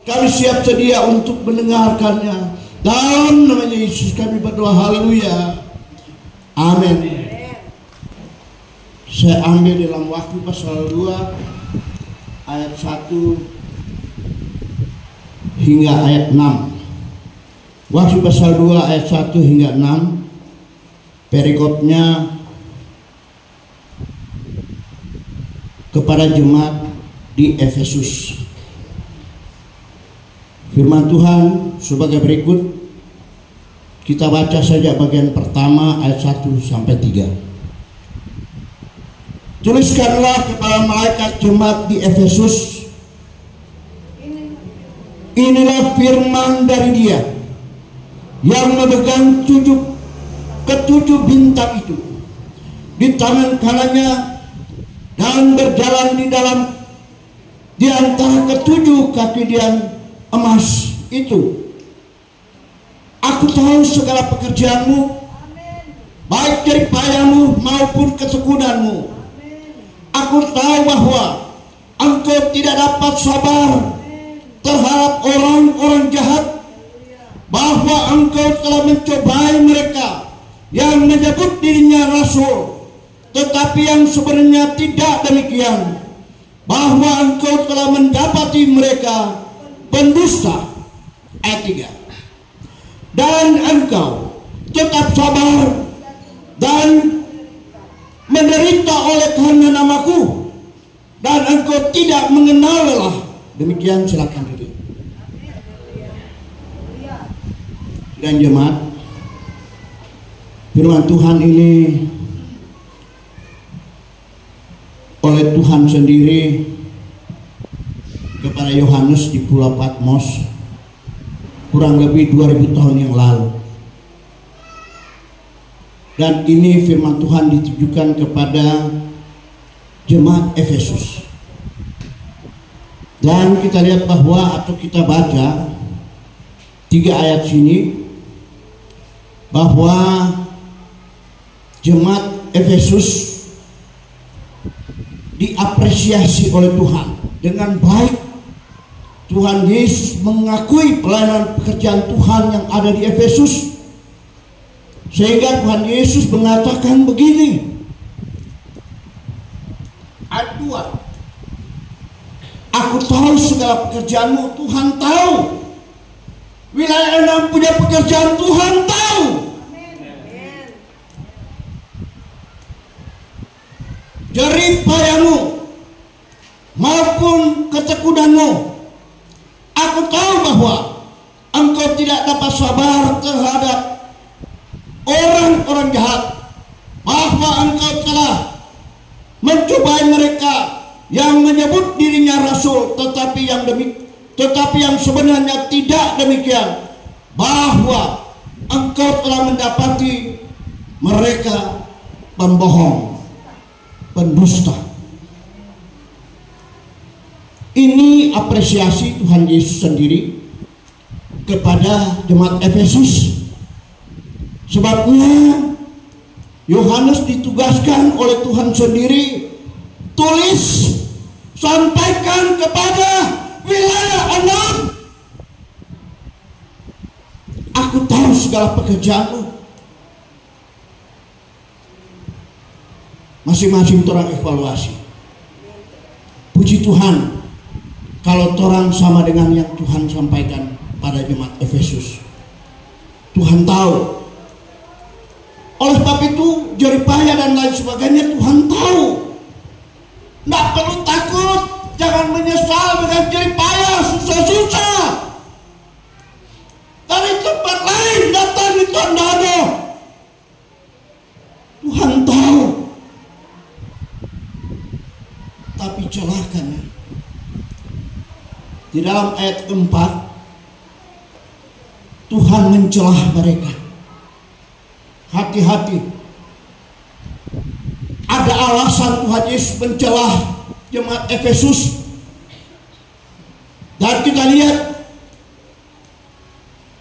Kami siap sedia untuk mendengarkannya. Dalam namanya Yesus kami berdoa, haleluya, amin. Saya ambil dalam Wahyu pasal 2 ayat 1 hingga ayat 6. Wahyu pasal 2 ayat 1 hingga 6. Perikopnya kepada jemaat di Efesus. Firman Tuhan sebagai berikut. Kita baca saja bagian pertama ayat 1 sampai 3. Tuliskanlah kepada malaikat jemaat di Efesus, inilah firman dari Dia yang memegang ketujuh bintang itu di tangan kanannya dan berjalan di antara ketujuh kaki Dia emas itu. Aku tahu segala pekerjaanmu, baik jerih payahmu maupun ketekunanmu. Aku tahu bahwa engkau tidak dapat sabar terhadap orang-orang jahat, bahwa engkau telah mencobai mereka yang menyebut dirinya rasul, tetapi yang sebenarnya tidak demikian, bahwa engkau telah mendapati mereka pendusta. Ayat 3. Dan engkau tetap sabar dan menderita oleh karena namaku, dan engkau tidak mengenal lelah. Demikian, silakan duduk. Dan jemaat, firman Tuhan ini oleh Tuhan sendiri kepada Yohanes di Pulau Patmos kurang lebih 2000 tahun yang lalu. Dan ini firman Tuhan ditujukan kepada jemaat Efesus. Dan kita lihat bahwa, atau kita baca 3 ayat sini, bahwa jemaat Efesus diapresiasi oleh Tuhan dengan baik. Tuhan Yesus mengakui pelayanan pekerjaan Tuhan yang ada di Efesus, sehingga Tuhan Yesus mengatakan begini, ayat 2, aku tahu segala pekerjaanmu. Tuhan tahu, wilayah yang punya pekerjaan Tuhan tahu. Jerih payahmu maupun ketekunanmu. Aku tahu bahwa engkau tidak dapat sabar terhadap orang-orang jahat, bahwa engkau telah mencobai mereka yang menyebut dirinya rasul, tetapi yang sebenarnya tidak demikian, bahwa engkau telah mendapati mereka pembohong, pendusta. Ini apresiasi Tuhan Yesus sendiri kepada jemaat Efesus. Sebabnya Yohanes ditugaskan oleh Tuhan sendiri, tulis, sampaikan kepada wilayah 6. Aku tahu segala pekerjaanmu. Masing-masing orang evaluasi. Puji Tuhan kalau orang sama dengan yang Tuhan sampaikan pada jemaat Efesus. Tuhan tahu. Oleh sebab itu, jerih payah dan lain sebagainya Tuhan tahu. Tidak perlu takut, jangan menyesal dengan jerih payah, susah-susah. Dari tempat lain datang itu tidak ada. Tuhan tahu. Tapi celakanya, di dalam ayat 4, Tuhan mencelah mereka. Hati-hati. Ada alasan Tuhan Yesus mencelah jemaat Efesus. Dan kita lihat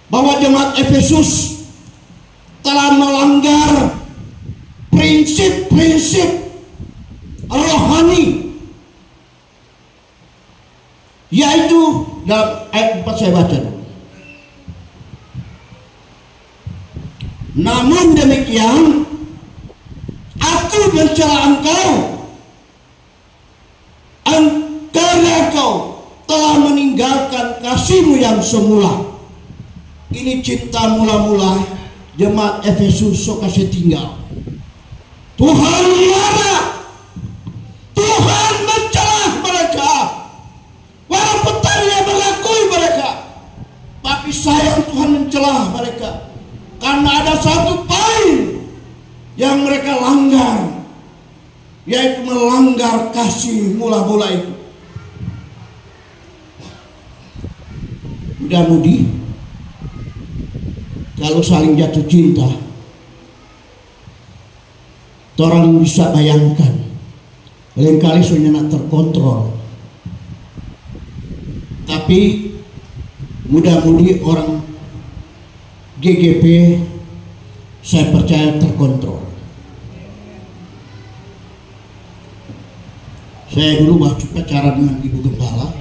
bahwa jemaat Efesus telah melanggar prinsip-prinsip rohani, yaitu Dalam ayat 4 saya baca. Namun demikian, aku mencela engkau karena engkau telah meninggalkan kasihmu yang semula. Ini cinta mula-mula jemaat Efesus sok kasih tinggal. Tuhan marah, Tuhan mencela mereka, walaupun tadinya mengakui mereka, tapi sayang Tuhan mencela mereka karena ada satu poin yang mereka langgar, yaitu melanggar kasih mula-mula itu. Mudah-mudi kalau saling jatuh cinta, orang bisa bayangkan lain kali sudah terkontrol. Tapi mudah-mudi orang GGP saya percaya terkontrol. Saya dulu waktu pacaran dengan Ibu Gembala,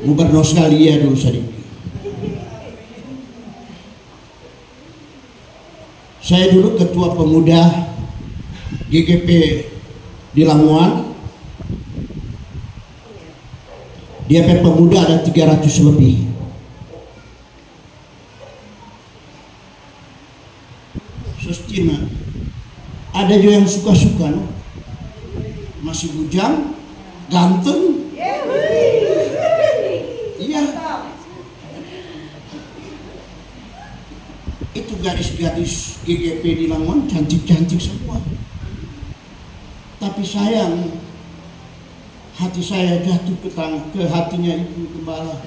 Gubernur sekali ya dulu saya dulu ketua pemuda GGP di Lamongan. DP pemuda ada 300 lebih. Sustina ada juga yang suka-suka, masih bujang, ganteng. Iya, itu gadis-gadis GGP di Lamongan cantik-cantik semua. Tapi sayang, hati saya jatuh ke hatinya Ibu Gembala,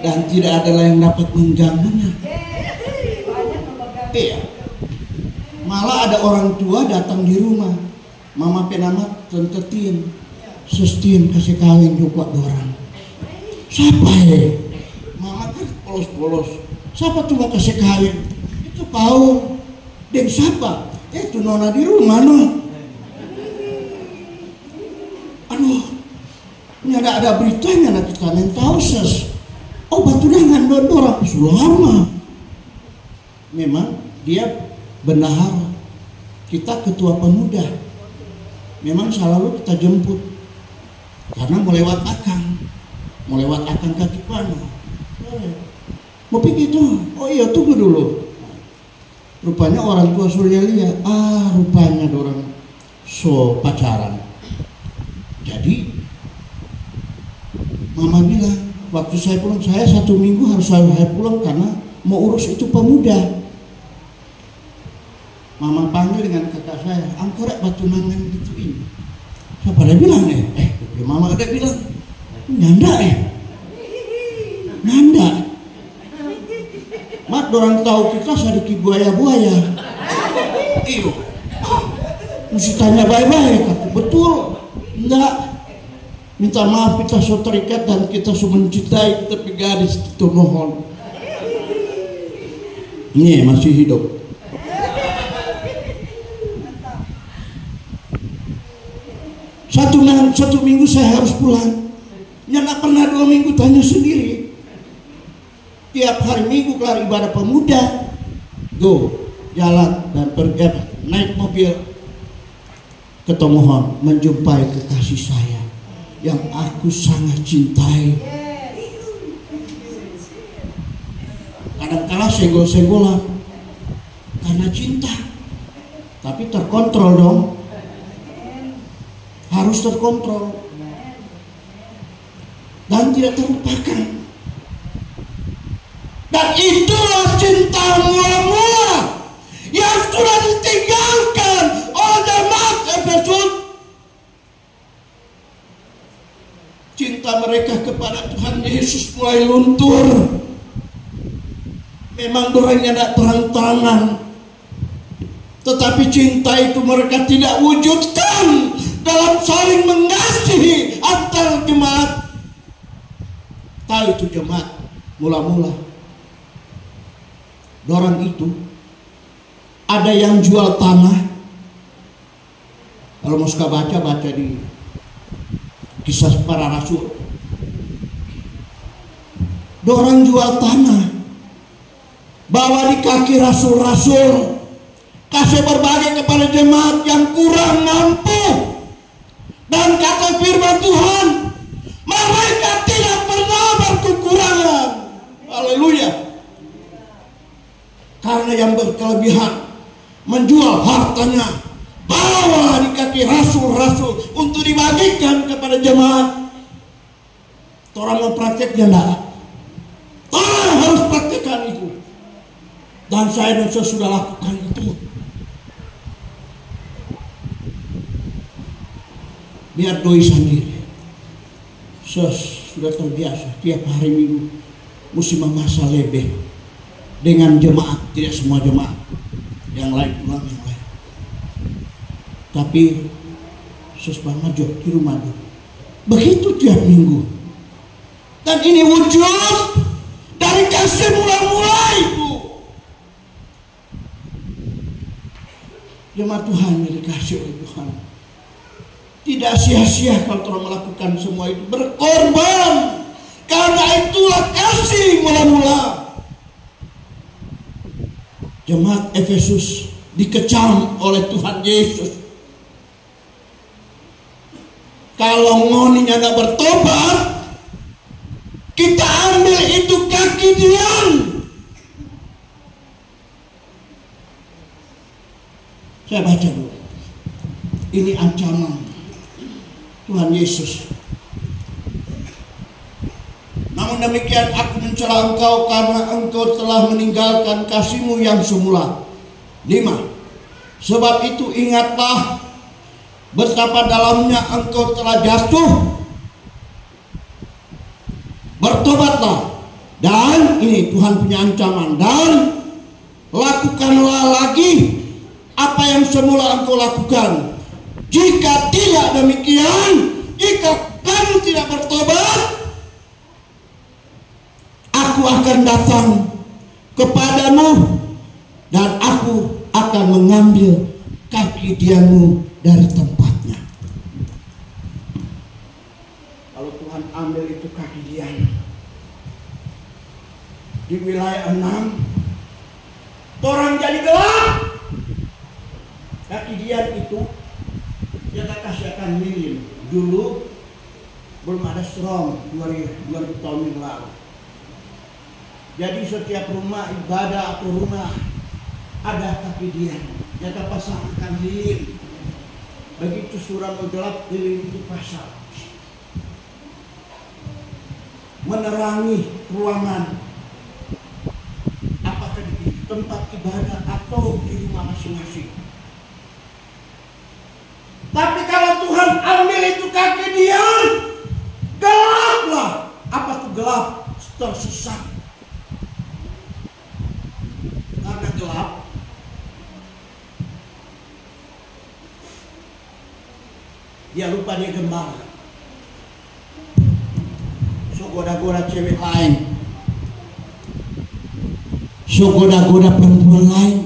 dan tidak ada yang dapat mengganggunya. Iya, malah ada orang tua datang di rumah, mama penamat tentetin, sustin kasih kawin juga dorang. Siapa ya? Mama kan polos-polos. Siapa tuh mau kasih kawin? Itu kau. Dan siapa? Itu nona di rumah no. Aduh, ini ada beritanya nanti kalian tahu ses. Oh batunangan dorang lama. Memang dia bendahara, kita ketua pemuda. Memang selalu kita jemput karena melewat akang kaki panah. Mau pergi tuh, oh iya tunggu dulu. Rupanya orang tua Surya lihat, rupanya orang so pacaran. Jadi mama bilang, waktu saya pulang, saya 1 minggu harus saya pulang karena mau urus itu pemuda. Mama panggil dengan kakak saya, angkorek batunangan gituin. Siapa dia bilang mama ada bilang, nyanda Nanda. Mat orang tahu kita sedikit buaya-buaya. Iyo. Mesti tanya baik-baik. Betul. Enggak. Minta maaf kita so terikat dan kita so mencintai, kita gadis itu mohon. Ini masih hidup. Satu minggu saya harus pulang. Nggak pernah 2 minggu, tanya sendiri. Tiap hari Minggu kelar ibadah pemuda, go jalan dan pergi naik mobil ke Tomohon menjumpai kekasih saya yang aku sangat cintai. Kadang-kala senggol-senggolan karena cinta, tapi terkontrol dong, harus terkontrol dan tidak terlupakan. Dan itulah cinta mula-mula yang sudah ditinggalkan oleh jemaat Efesus. Cinta mereka kepada Tuhan Yesus mulai luntur. Memang orangnya tidak terang-terangan, tetapi cinta itu mereka tidak wujudkan dalam saling mengasihi antar jemaat. Tahu itu jemaat mula-mula. Dorang itu ada yang jual tanah. Kalau mau suka baca di Kisah para Rasul. Dorang jual tanah, bawa di kaki rasul-rasul, kasih berbagi kepada jemaat yang kurang mampu. Dan kata firman Tuhan, mereka tidak pernah berkekurangan. Haleluya. Karena yang berkelebihan menjual hartanya, bawa di kaki rasul-rasul untuk dibagikan kepada jemaat. Orang mau prakteknya enggak? Orang harus praktekkan itu. Dan saya dan saya sudah lakukan itu. Biar doi sendiri. Saya sudah terbiasa tiap hari Minggu mesti memasak lebih dengan jemaat, tidak semua jemaat, yang lain pulang yang lain. Tapi sesuai maju di rumah itu. Begitu tiap minggu. Dan ini wujud dari kasih mula-mula itu. Jemaat Tuhan yang dikasih oleh Tuhan, tidak sia-sia kalau telah melakukan semua itu, berkorban. Karena itulah kasih mula-mula. Jemaat Efesus dikecam oleh Tuhan Yesus. Kalau ngoninya gak bertobat, kita ambil itu kaki dian. Saya baca dulu. Ini ancaman Tuhan Yesus. Namun demikian aku mencela engkau karena engkau telah meninggalkan kasihmu yang semula. 5. Sebab itu ingatlah betapa dalamnya engkau telah jatuh. Bertobatlah. Dan ini Tuhan punya ancaman. Dan lakukanlah lagi apa yang semula engkau lakukan. Jika tidak demikian, jika kamu tidak bertobat, aku akan datang kepadamu dan aku akan mengambil kaki dianmu dari tempatnya. Kalau Tuhan ambil itu kaki dian di wilayah 6, orang jadi gelap. Kaki dian itu dia kasih akan minim. Dulu belum ada strong 2000 tahun yang lalu. Jadi setiap rumah ibadah atau rumah ada kaki dian. Dia pasangkan lilin. Begitu suram gelap, lilin itu pasang, menerangi ruangan, apakah di tempat ibadah atau di rumah masing-masing. Tapi kalau Tuhan ambil itu kaki dian, gelaplah. Apa tuh gelap? Tersesat. Karena gelap, dia lupa dia gembala. So goda-goda cewek lain, so goda-goda perempuan lain.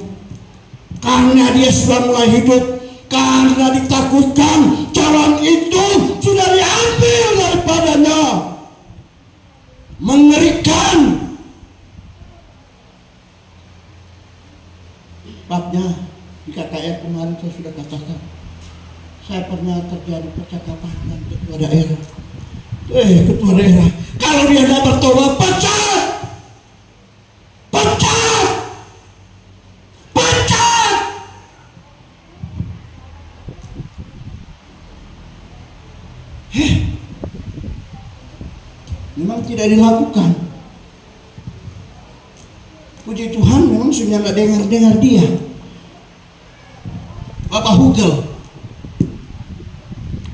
Karena dia sudah mulai hidup, karena ditakutkan calon itu sudah diambil daripadanya. Mengerikan. Babnya di KKR kemarin saya sudah katakan, saya pernah terjadi percakapan dengan ketua daerah. Ketua daerah, kalau dia tidak bertobat, pecat, pecat, pecat. Memang tidak dilakukan. Puji Tuhan, memang sudah tidak dengar dia. Bapak Hugel,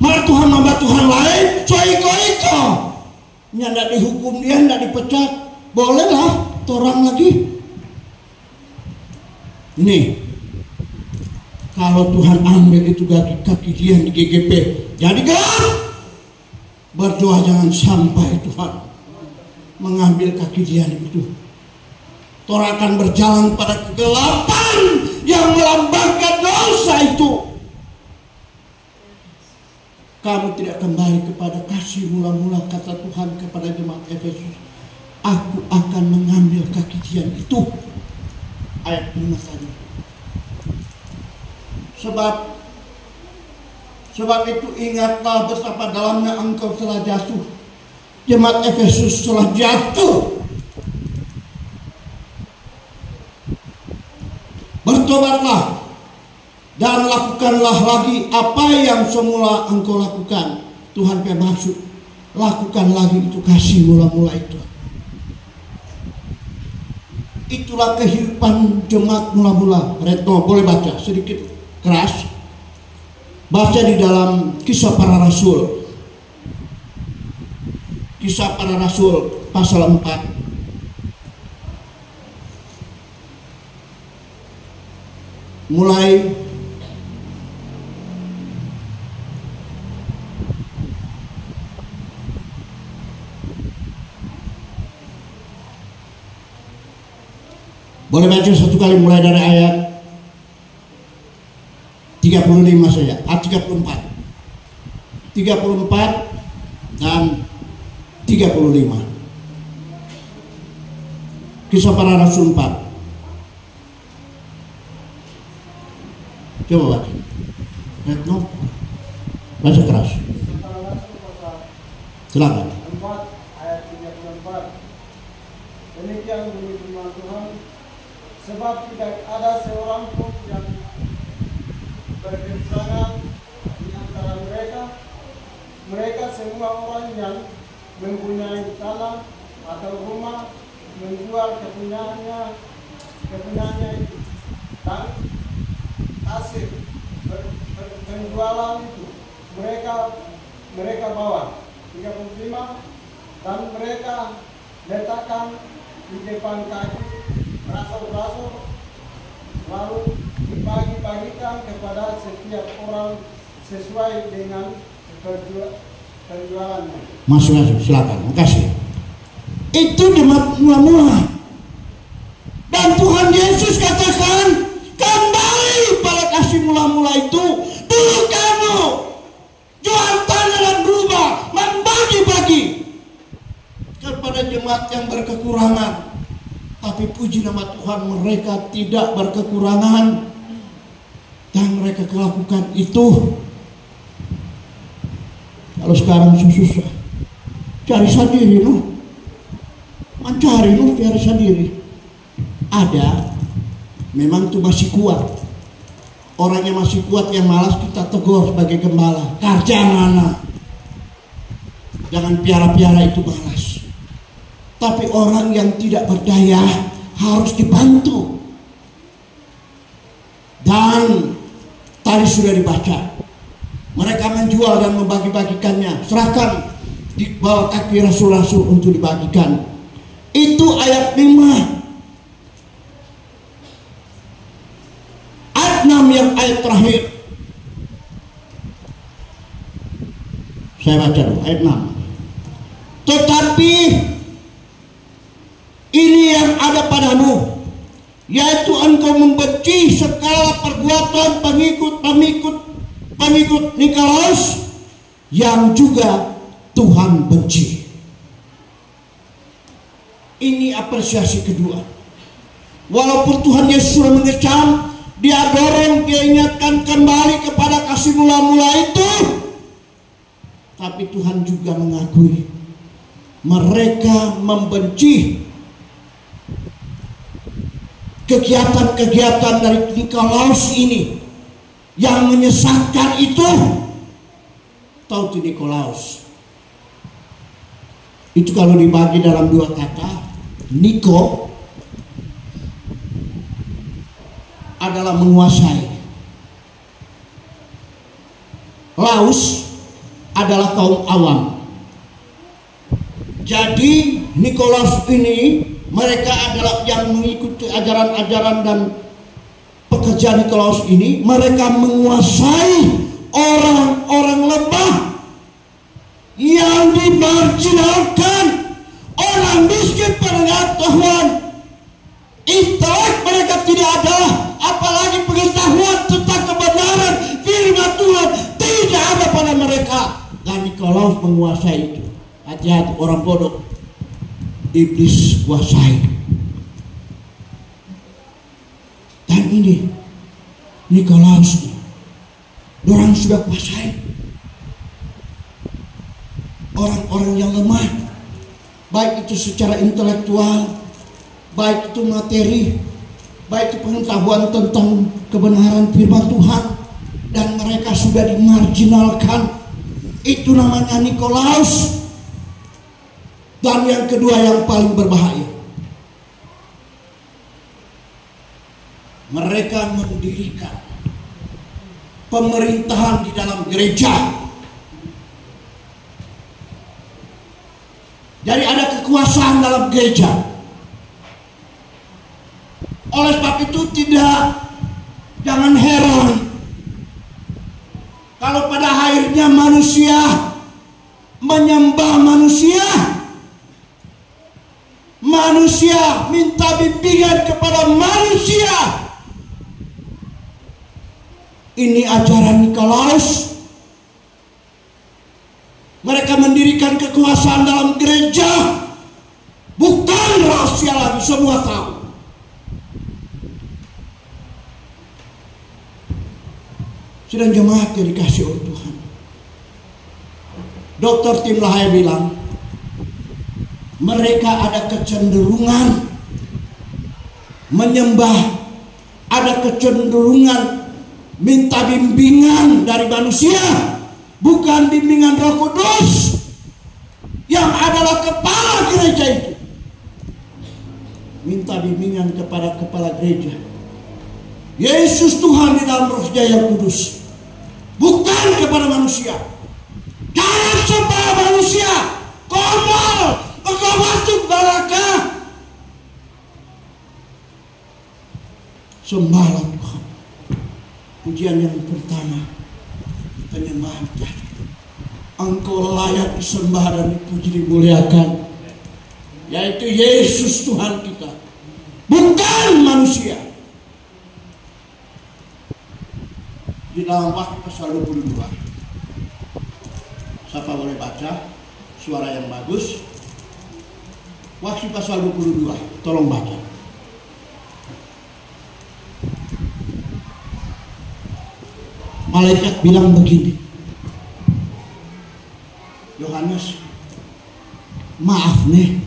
malah Tuhan nambah Tuhan lain, so iko-iko. Tidak dihukum dia, tidak dipecat. Bolehlah, torang lagi. Ini, kalau Tuhan ambil itu kaki dia di GGP, jadi gelap. Berdoa jangan sampai Tuhan mengambil kaki dia itu. Torang akan berjalan pada kegelapan yang melambangkan dosa itu. kamu tidak kembali kepada kasih mula-mula, kata Tuhan kepada jemaat Efesus, aku akan mengambil kekejian itu. Ayat 5 tadi. Sebab itu ingatlah betapa dalamnya engkau telah jatuh. Jemaat Efesus telah jatuh. Bertobatlah dan lakukanlah lagi apa yang semula engkau lakukan. Tuhan bermaksud, lakukan lagi itu kasih mula-mula itu. Itulah kehidupan jemaat mula-mula. Retno boleh baca sedikit keras. Baca di dalam Kisah Para Rasul. Kisah Para Rasul pasal 4. Mulai boleh baca satu kali mulai dari ayat 35 saja, 34 dan 35. Kisah Para Rasul 4. Coba baca. Retno baca keras. Silakan. 4 ayat 34. Demikian bunyi firman Tuhan, sebab tidak ada seorang pun yang berkekurangan di antara mereka. Mereka semua orang yang mempunyai tanah atau rumah menjual kepunyaannya itu, dan hasil penjualan itu mereka bawa 35, dan mereka letakkan di depan kaki rasur-rasur, lalu dibagi-bagikan kepada setiap orang sesuai dengan penjualannya. Masuk, silakan. Makasih. Itu jemaat mula-mula. Dan Tuhan Yesus katakan, kembali pada kasih mula-mula itu. Dulu kamu jual tanah dan rumah, membagi-bagi kepada jemaat yang berkekurangan. Tapi puji nama Tuhan, mereka tidak berkekurangan dan mereka melakukan itu. Kalau sekarang susah, cari sendiri, mencari, cari sendiri. Ada, memang itu masih kuat. Orangnya masih kuat, yang malas kita tegur sebagai gembala. Karjanana, jangan piara-piara itu malas. Tapi orang yang tidak berdaya harus dibantu. Dan tadi sudah dibaca, mereka menjual dan membagi-bagikannya, serahkan di bawah kaki rasul-rasul untuk dibagikan. Itu ayat 5. Ayat 6 yang ayat terakhir. Saya baca dulu ayat 6. Tetapi ini yang ada padamu, yaitu engkau membenci segala perbuatan pengikut Nikolaus yang juga Tuhan benci. Ini apresiasi kedua. Walaupun Tuhan Yesus sudah mengecam, dia dorong, dia ingatkan kembali kepada kasih mula-mula itu, tapi Tuhan juga mengakui mereka membenci kegiatan-kegiatan dari Nikolaus ini yang menyesatkan itu. Tahu tuh Nikolaus itu kalau dibagi dalam dua kata, Niko adalah menguasai, Laus adalah kaum awam. Jadi Nikolaus ini, mereka adalah yang mengikuti ajaran-ajaran dan pekerjaan Nikolaus ini. Mereka menguasai orang-orang lemah yang dimarginalkan, orang miskin pengetahuan intelek mereka tidak ada, apalagi pengetahuan tentang kebenaran firman Tuhan tidak ada pada mereka. mereka. Dan Nikolaus menguasai itu. Hati-hati orang bodoh. Iblis kuasai. Dan ini Nikolaus, orang sudah kuasai orang-orang yang lemah, baik itu secara intelektual, baik itu materi, baik itu pengetahuan tentang kebenaran firman Tuhan, dan mereka sudah dimarginalkan. Itu namanya Nikolaus. Dan yang kedua yang paling berbahaya, mereka mendirikan pemerintahan di dalam gereja. Jadi ada kekuasaan dalam gereja. Oleh sebab itu jangan heran kalau pada akhirnya manusia menyembah manusia. Manusia minta bimbingan kepada manusia. Ini ajaran Nikolaus. Mereka mendirikan kekuasaan dalam gereja. Bukan rahasia lagi, semua tahu. Sedang jemaat yang dikasih oleh Tuhan, Dr. Tim LaHaye bilang, mereka ada kecenderungan menyembah, ada kecenderungan minta bimbingan dari manusia, bukan bimbingan Roh Kudus yang adalah kepala gereja itu. Minta bimbingan kepada kepala gereja, Yesus Tuhan di dalam Roh-Nya yang kudus, bukan kepada manusia. Jangan sembah manusia, konyol, engkau masuk neraka. Sembahlah Tuhan. Pujian yang pertama, penyembahan tadi. Engkau layak disembah dan dipuji, dimuliakan, yaitu Yesus Tuhan kita, bukan manusia. Di dalam Wahyu pasal 22, siapa boleh baca suara yang bagus? Wahyu pasal 22, tolong baca. Malaikat bilang begini, Yohanes, maaf nih,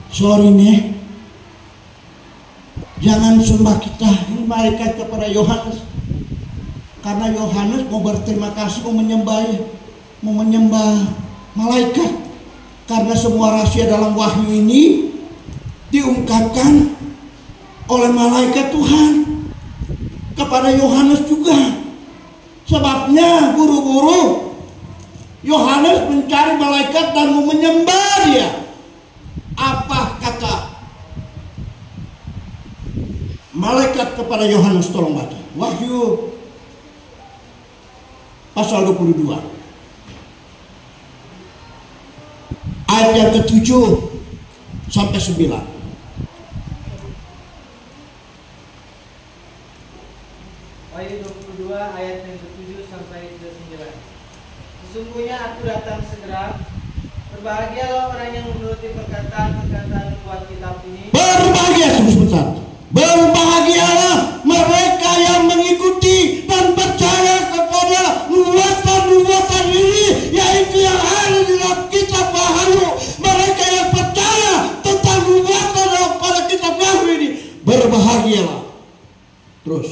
sorry nih, jangan sembah kita. Ini malaikat kepada Yohanes, karena Yohanes mau berterima kasih, mau menyembah malaikat, karena semua rahasia dalam wahyu ini diungkapkan oleh malaikat Tuhan kepada Yohanes juga. Sebabnya buru-buru Yohanes mencari malaikat dan mau menyembah dia. Apa kata malaikat kepada Yohanes? Tolong baca Wahyu pasal 22 ayat yang ke-7 sampai 9. Wahyu 22 ayat yang ke-7 sampai ke-9. Sesungguhnya aku datang segera. Berbahagialah orang yang menuruti perkataan-perkataan buat kitab ini. Berbahagia, sebentar. Berbahagialah mereka yang mengikuti dan percaya kepada nubuatan ini, yaitu yang ada di dalam kitab Wahyu. Mereka yang percaya tentang nubuatan pada kitab Wahyu ini, berbahagialah. Terus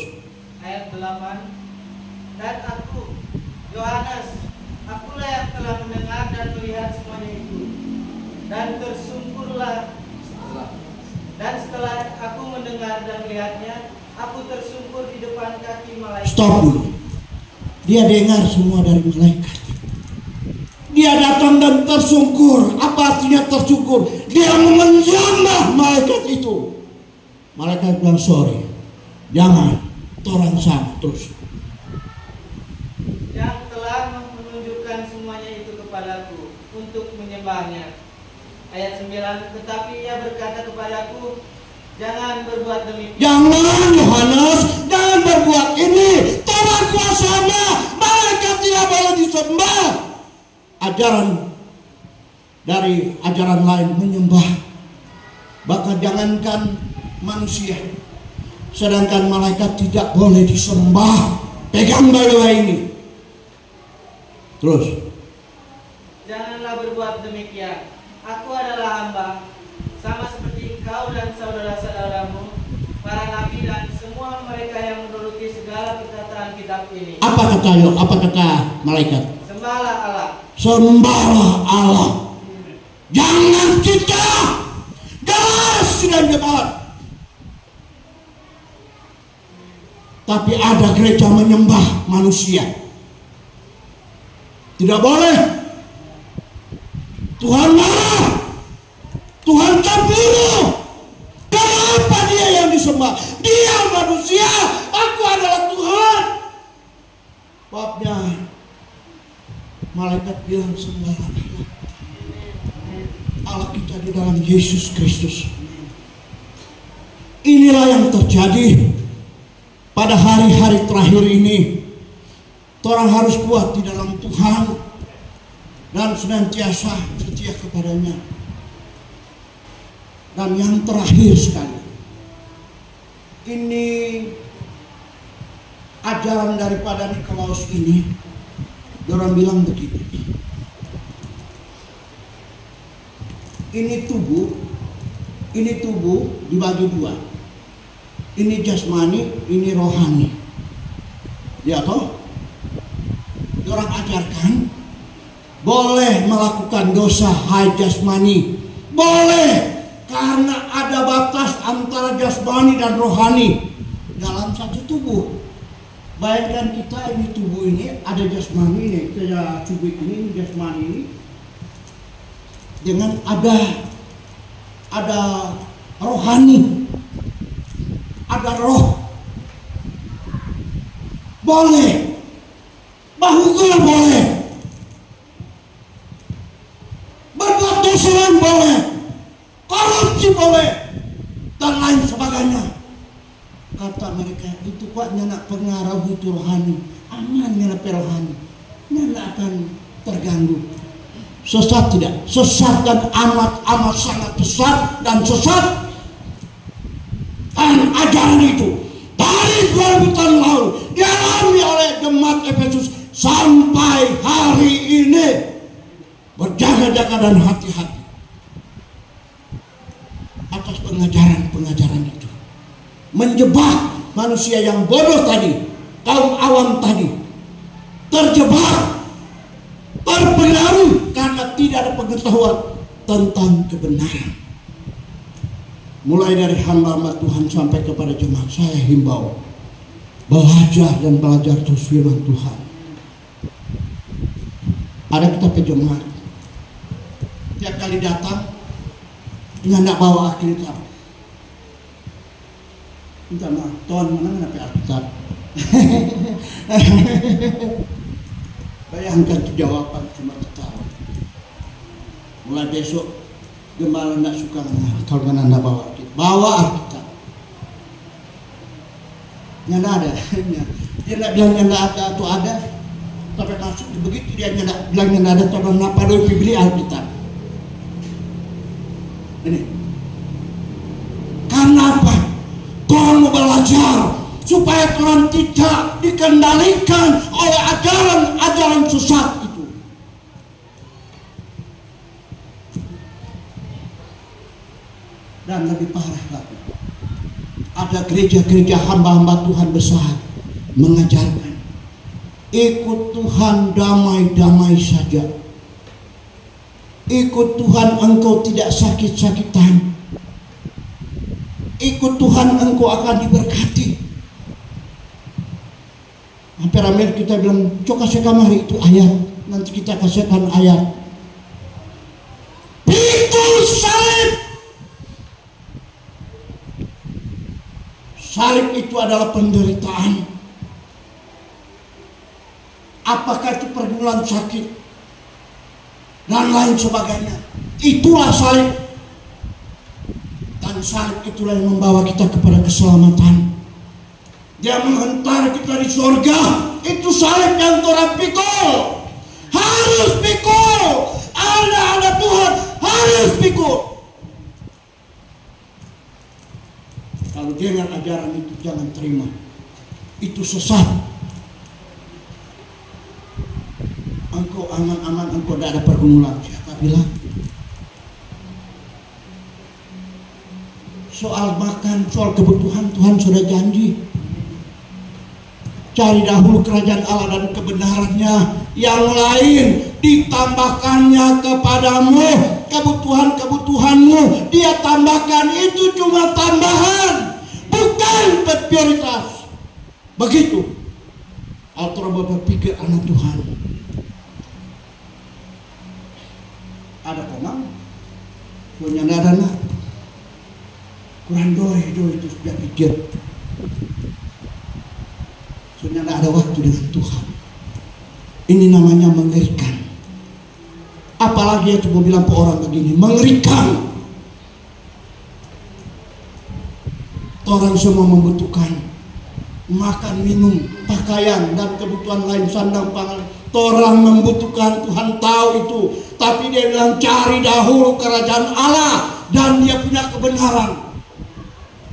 ayat 8. Dan aku, Yohanes, akulah yang telah mendengar dan melihat semuanya itu. Dan tersungkurlah. Dan setelah aku mendengar dan melihatnya, aku tersungkur di depan kaki malaikat. Stop dulu. Dia dengar semua dari malaikat. Dia datang dan tersungkur. Apa artinya tersungkur? Dia menyembah malaikat itu. Malaikat bilang, sorry, jangan, orang sama terus. Yang telah menunjukkan semuanya itu kepadaku untuk menyembahnya. Ayat 9. Tetapi ia berkata kepadaku, jangan berbuat demikian. Jangan Yohanes, jangan berbuat ini. Tolak kuasa hamba, malaikat tidak boleh disembah. Ajaran dari ajaran lain menyembah, bahkan jangankan manusia, sedangkan malaikat tidak boleh disembah. Pegang baik-baik ini. Terus, janganlah berbuat demikian. Aku adalah hamba, sama seperti engkau dan saudara-saudaramu, para nabi dan semua mereka yang menuruti segala perkataan kitab ini. Apa kata malaikat? Sembahlah Allah. Sembahlah Allah. Jangan kita gas dan jemaat. Tapi ada gereja menyembah manusia. Tidak boleh. Tuhan marah. Tuhan cemburu. Kenapa dia yang disembah? Dia manusia. Aku adalah Tuhan. Babnya malaikat bilang sembahlah Allah. Allah kita di dalam Yesus Kristus. Inilah yang terjadi pada hari-hari terakhir ini. Orang harus kuat di dalam Tuhan dan senantiasa setia kepadanya. Dan yang terakhir sekali, ini ajaran daripada Nikolaus ini. Orang bilang begini, ini tubuh dibagi dua. Ini jasmani, ini rohani. Ya toh? Orang ajarkan boleh melakukan dosa hai jasmani, boleh, karena ada batas antara jasmani dan rohani dalam satu tubuh. Bayangkan kita ini tubuh ini ada jasmani ini, ada tubuh ini jasmani ini, dengan ada rohani, ada roh. Boleh. Bahugul boleh. Berbuat dosa boleh. Korupsi boleh. Dan lain sebagainya. Kata mereka itu kok nyana pengaruh itu rohani. Aman nyana rohani. Nyana akan terganggu. Sesat tidak? Sesat dan amat sangat besar dan sesat. Dan ajaran itu dari 2000 tahun lalu dialami oleh jemaat Efesus sampai hari ini. Berjaga-jaga dan hati-hati atas pengajaran itu. Menjebak manusia yang bodoh tadi, kaum awam tadi, terjebak, terpengaruh karena tidak ada pengetahuan tentang kebenaran. Mulai dari hamba-hamba Tuhan sampai kepada jemaat, saya himbau belajar terus firman Tuhan. Ada kita ke jemaat, tiap kali datang nggak bawa Alkitab. Minta maaf, Tuhan mana Alkitab? Bayangkan jawaban cuma ketawa. Mulai besok gembala nggak suka kalau anda bawa Alkitab. Nggak ada. Dia nggak bilang nggak ada atau ada. Tapi masuk begitu dia nggak bilang nggak ada. Tapi kenapa dia beli Alkitab? Ini karena apa? Kau mau belajar supaya Tuhan tidak dikendalikan oleh ajaran sesat itu. Dan lebih parah lagi, ada gereja-gereja hamba-hamba Tuhan besar mengajarkan ikut Tuhan, damai-damai saja. Ikut Tuhan, engkau tidak sakit-sakitan. Ikut Tuhan, engkau akan diberkati. Hampir kita bilang, coba kasih kamari itu ayat. Nanti kita kasihkan ayat. Pikul salib. Salib itu adalah penderitaan. Apakah itu pergumulan sakit dan lain sebagainya. Itulah salib. Dan salib itulah yang membawa kita kepada keselamatan. Dia menghantar kita di surga. Itu salib yang torang pikul. Harus pikul. Anak-anak Tuhan harus pikul. Kalau dengar ajaran itu jangan terima. Itu sesat. Engkau aman-aman, engkau tidak ada pergumulan. Siapa bilang? Soal makan, soal kebutuhan Tuhan sudah janji. Cari dahulu kerajaan Allah dan kebenarannya, yang lain ditambahkannya kepadamu. Kebutuhan-kebutuhanmu Dia tambahkan, itu cuma tambahan, bukan prioritas. Begitu Altura berpikir anak Tuhan. Ada komang punya dana kurang doi itu sudah pikir. Soalnya tidak ada waktu dengan Tuhan. Ini namanya mengerikan. Apalagi ya coba bilang ke orang begini, mengerikan. Orang semua membutuhkan makan, minum, pakaian, dan kebutuhan lain, sandang, pangan. Orang membutuhkan, Tuhan tahu itu. Tapi Dia bilang cari dahulu kerajaan Allah dan Dia punya kebenaran.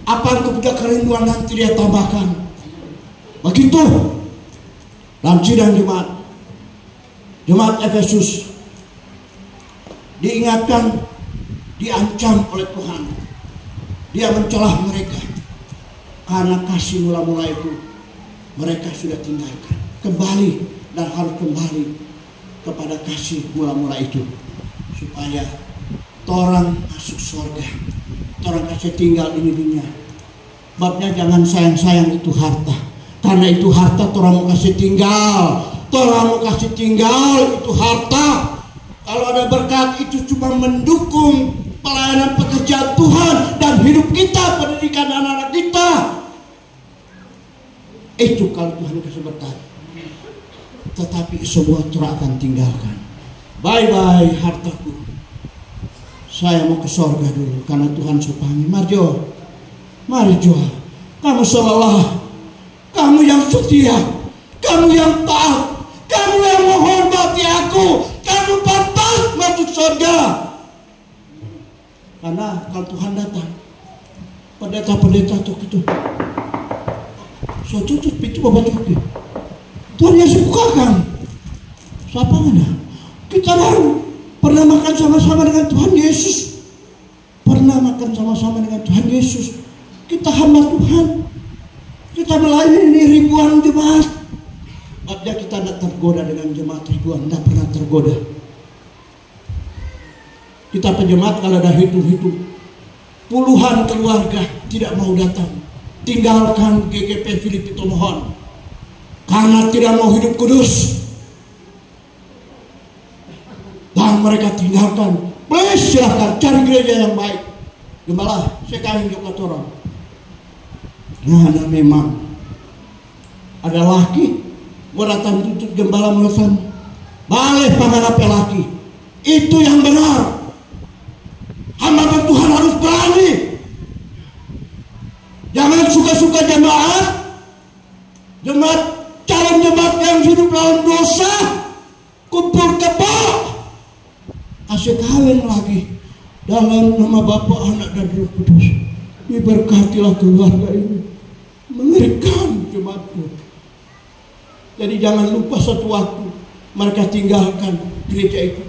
Apa engkau punya kerinduan, nanti Dia tambahkan. Begitu. Dan sidang jemaat Efesus diingatkan, diancam oleh Tuhan. Dia mencelah mereka karena kasih mula-mula itu mereka sudah tinggalkan. Kembali dan harus kembali kepada kasih mula-mula itu supaya orang masuk surga. Orang kasih tinggal ini dunia. Babnya jangan sayang-sayang itu harta. Karena itu harta orang mau kasih tinggal. Orang mau kasih tinggal itu harta. Kalau ada berkat itu cuma mendukung pelayanan pekerjaan Tuhan dan hidup kita, pendidikan anak-anak kita. Itu kalau Tuhan kasih berkat. Tetapi semua Tuhan akan tinggalkan. Bye-bye hartaku. Saya mau ke sorga dulu karena Tuhan supami. Mari jual. Kamu selalah. Kamu yang setia. Kamu yang taat. Kamu yang menghormati aku. Kamu pantas masuk surga. Karena kalau Tuhan datang, pendeta-pendeta itu so tutup itu bapak itu Tuhan Yesus bukakan. Siapa mana? Kita baru pernah makan sama-sama dengan Tuhan Yesus. Pernah makan sama-sama dengan Tuhan Yesus. Kita hamba Tuhan. Kita melayani ribuan jemaat. Artinya kita tidak tergoda dengan jemaat ribuan. Tidak pernah tergoda. Kita penjemaat kalau ada hitung-hitung puluhan keluarga tidak mau datang. Tinggalkan GKP Filipi Tomohon karena tidak mau hidup kudus. Dan mereka tinggalkan. Please silahkan cari gereja yang baik. Gembala, saya kawin juga orang. Nah, memang ada laki datang tutup gembala melesan balik pangan apa laki. Itu yang benar. Hamba Tuhan harus berani. Jangan suka-suka jemaat calon jemaat yang hidup dalam dosa, kumpul kebak, kasih kawin lagi dalam nama Bapa, Anak dan Roh Kudus. Diberkatilah keluarga ini. Mengerikan jemaatku. Jadi jangan lupa satu waktu mereka tinggalkan gereja itu.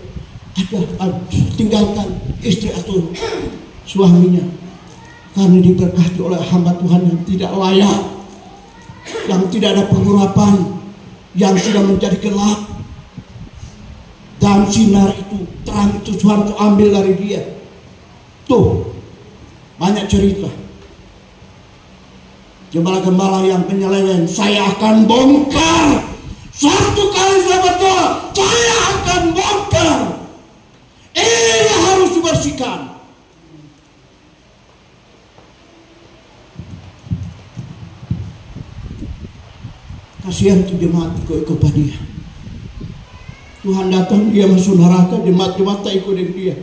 Tinggalkan istri atau suaminya karena diberkati oleh hamba Tuhan yang tidak layak, yang tidak ada pengurapan, yang sudah menjadi gelap, dan sinar itu terang itu Tuhan itu ambil dari dia. Tuh banyak cerita gembala-gembala yang penyeleweng. Saya akan bongkar satu kali sama Tuhan. Saya akan bongkar. Ini harus dibersihkan. Kasihan tuh jemaat ikut dia. Tuhan datang dia masuk neraka, jemaat-jemaat ikutin dia.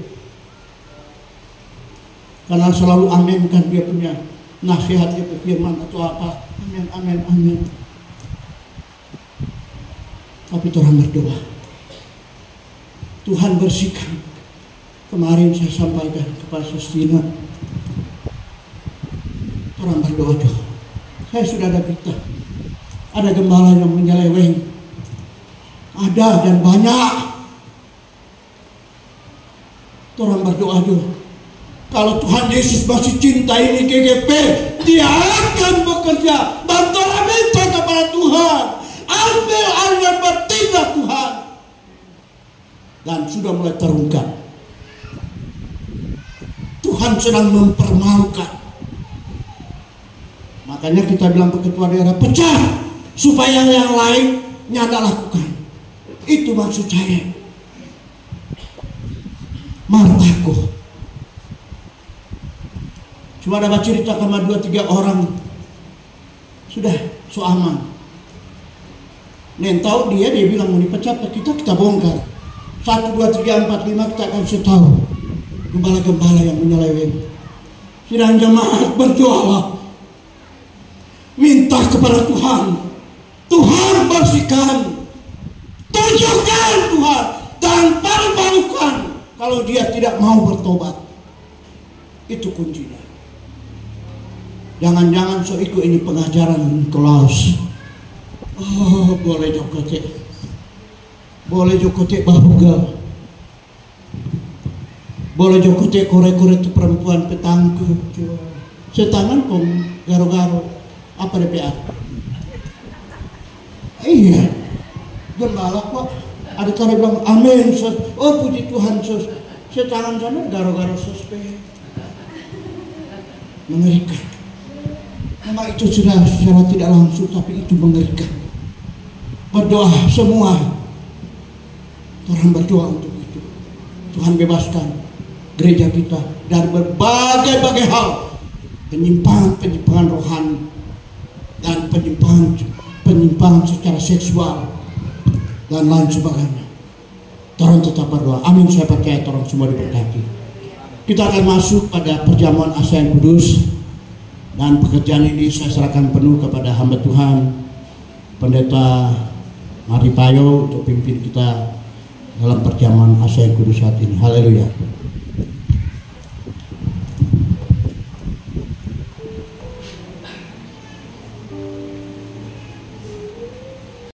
Karena selalu aminkan dia punya nasihat itu firman atau apa. Amin, amin, amin. Tapi orang berdoa. Tuhan bersihkan. Kemarin saya sampaikan kepada Sestina. Orang berdoa doa. Saya sudah ada berita. Ada gembala yang menyeleweng. Ada dan banyak. Orang berdoa doa. Kalau Tuhan Yesus masih cinta ini GGP, Dia akan bekerja. Dan orang minta kepada Tuhan, ambil alur bertindak Tuhan. Dan sudah mulai terungkap. Tuhan sedang mempermalukan. Makanya kita bilang ke ketua daerah, pecah supaya yang lain nyata lakukan. Itu maksud saya. Martaku. Cuma dapat cerita sama 2-3 orang. Sudah, so aman. Nen tahu dia bilang mau dipecat, kita bongkar. 1, 2, 3, 4, 5 kita akan setahu. Gembala-gembala yang menyeleweng. Sidang jemaat berdoalah. Minta kepada Tuhan. Tuhan bersihkan. Tunjukkan Tuhan. Dan permalukan kalau dia tidak mau bertobat. Itu kuncinya. Jangan-jangan so ikut ini pengajaran Nikolaus. Oh, boleh jokotek. Boleh jokotek bahuga. Boleh jokotek korek-korek itu perempuan petangku. Setangan kong garo-garo. Apa DPA? Iya. Gembala kok. Ada cara bilang amin. Oh puji Tuhan. Setangan sana garo-garo suspek. Mengerikan. Memang itu sudah secara tidak langsung, tapi itu mengerikan. Berdoa semua. Orang berdoa untuk itu. Tuhan bebaskan gereja kita dari berbagai hal. Penyimpangan rohani. Dan penyimpangan secara seksual. Dan lain sebagainya. Orang tetap berdoa. Amin, saya percaya orang semua diberkati. Kita akan masuk pada perjamuan Asa yang Kudus. Dan pekerjaan ini saya serahkan penuh kepada hamba Tuhan Pendeta Maripayo untuk pimpin kita dalam perjamuan Asa yang Kudus saat ini. Haleluya.